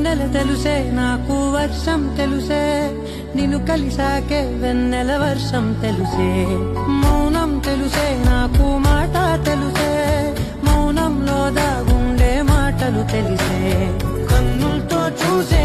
వెన్నెల తెలుసే నాకు వర్షం తెలుసే నిన్ను కలిసాకే వెన్నెల వర్షం తెలుసే మౌనం తెలుసే నాకు మాట తెలుసే మౌనంలో దాగుండే మాటలు తెలిసే కన్నులతో చూసే